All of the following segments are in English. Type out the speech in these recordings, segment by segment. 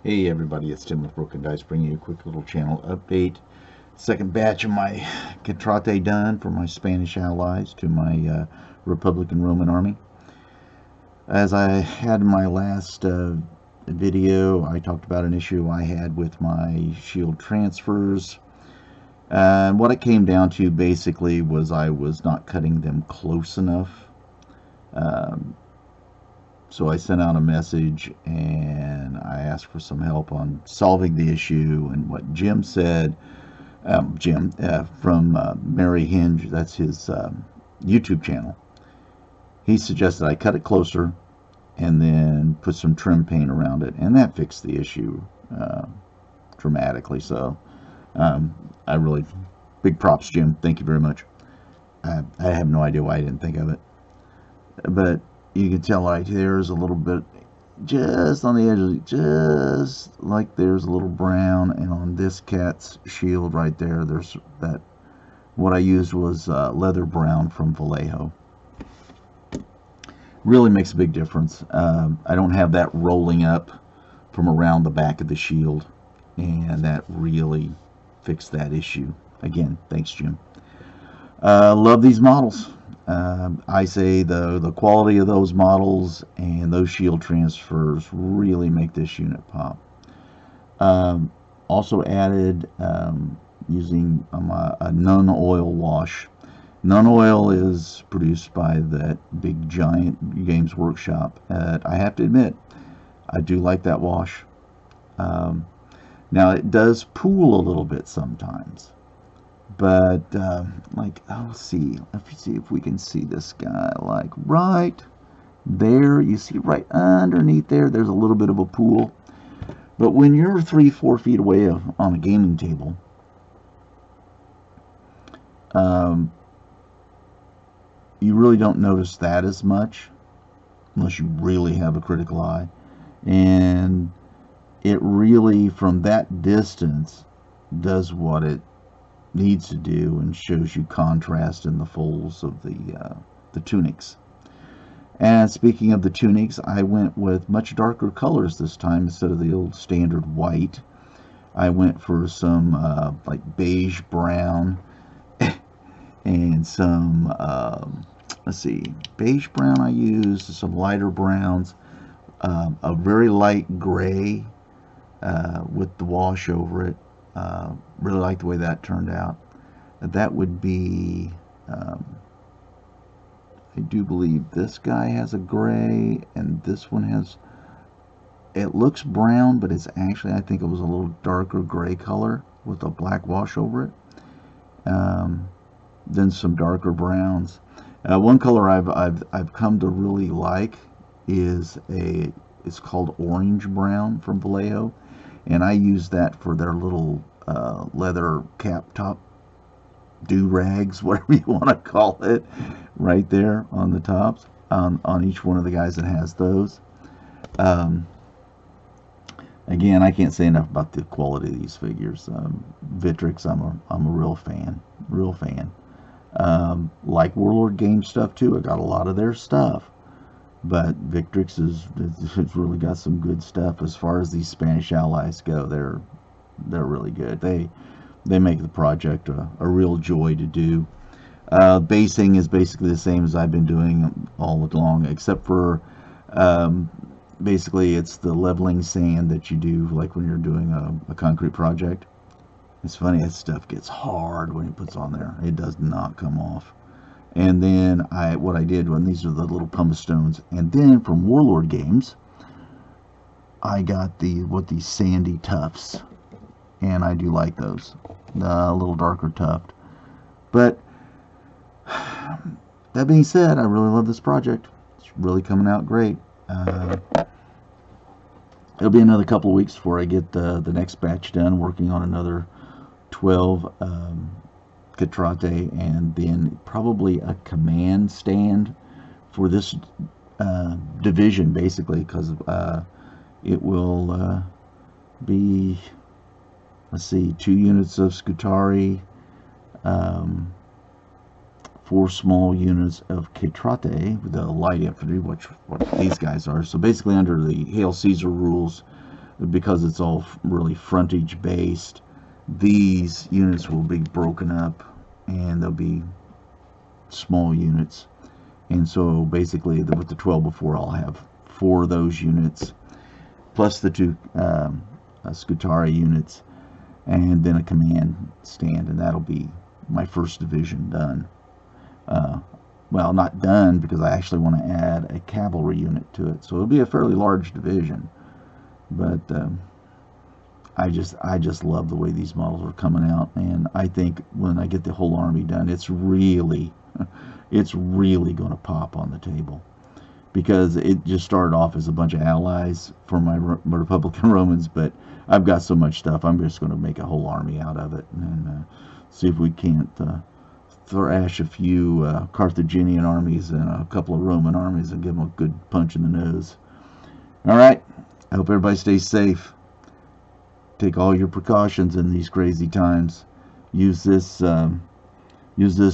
Hey everybody, it's Tim with Broken Dice bringing you a quick little channel update. Second batch of my Caetrati done for my Spanish allies to my Republican Roman army. As I had in my last video, I talked about an issue I had with my shield transfers. And what it came down to basically was I was not cutting them close enough. Um, So I sent out a message and I asked for some help on solving the issue. And what Jim said, Jim from Mary Hinge, that's his YouTube channel, he suggested I cut it closer and then put some trim paint around it. And that fixed the issue dramatically. So I really, big props, Jim. Thank you very much. I have no idea why I didn't think of it. But you can tell right there's a little bit just on the edge, just like there's a little brown, and on this cat's shield right there, there's that. What I used was leather brown from Vallejo. Really makes a big difference. I don't have that rolling up from around the back of the shield, and that really fixed that issue. Again, thanks, Jim. Love these models. I say the quality of those models and those shield transfers really make this unit pop. Also added using a Nun oil wash. Nun oil is produced by that big giant Games Workshop. I have to admit, I do like that wash. Now it does pool a little bit sometimes. But like, let's see if we can see this guy, like right there. You see right underneath there's a little bit of a pool. But when you're 3-4 feet away on a gaming table, you really don't notice that as much unless you really have a critical eye. And it really, from that distance, does what it needs to do and shows you contrast in the folds of the tunics. And speaking of the tunics, I went with much darker colors this time instead of the old standard white. I went for some like beige brown and some let's see, beige brown I used, some lighter browns, a very light gray with the wash over it. Really like the way that turned out. That would be, I do believe this guy has a gray, and this one has, it looks brown, but it's actually, I think it was a little darker gray color with a black wash over it. Then some darker browns. One color I've come to really like is it's called orange brown from Vallejo, and I use that for their little leather cap top do-rags, whatever you want to call it, right there on the tops, on each one of the guys that has those. Again, I can't say enough about the quality of these figures. Victrix, I'm a real fan. Like Warlord Game stuff too. I got a lot of their stuff, but Victrix has really got some good stuff as far as these Spanish allies go. They're really good. They make the project a real joy to do. Basing is basically the same as I've been doing all along, except for basically it's the leveling sand that you do like when you're doing a concrete project. It's funny, that stuff gets hard when it puts on there. It does not come off. And then what I did when these are the little pumice stones, and then from Warlord Games, I got these sandy tufts, and I do like those, a little darker tuft. But that being said, I really love this project. It's really coming out great. It'll be another couple of weeks before I get the next batch done, working on another 12 Caetrati, and then probably a command stand for this division, basically, because it will be, let's see, 2 units of Scutari, 4 small units of Caetrati with the light infantry, which what these guys are. So basically, under the Hail Caesar rules, because it's all really frontage based, these units will be broken up and they'll be small units. And so basically with the 12 before, I'll have 4 of those units plus the 2 Caetrati units, and then a command stand, and that'll be my first division done. Well, not done, because I actually want to add a cavalry unit to it, so it'll be a fairly large division. But I just love the way these models are coming out, and I think when I get the whole army done, it's really going to pop on the table, because it just started off as a bunch of allies for my Republican Romans, but I've got so much stuff, I'm just going to make a whole army out of it, and see if we can't thrash a few Carthaginian armies and a couple of Roman armies and give them a good punch in the nose. All right, I hope everybody stays safe. Take all your precautions in these crazy times. Use this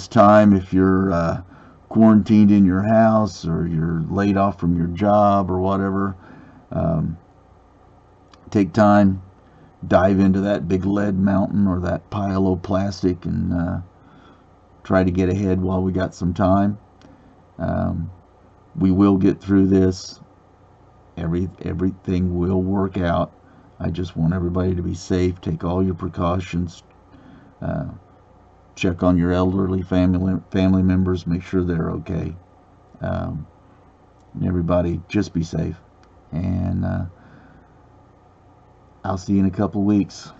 time if you're quarantined in your house, or you're laid off from your job or whatever. Take time, dive into that big lead mountain or that pile of plastic, and try to get ahead while we got some time. We will get through this. Everything will work out. I just want everybody to be safe. Take all your precautions. Check on your elderly family members. Make sure they're okay. Everybody, just be safe. And I'll see you in a couple weeks.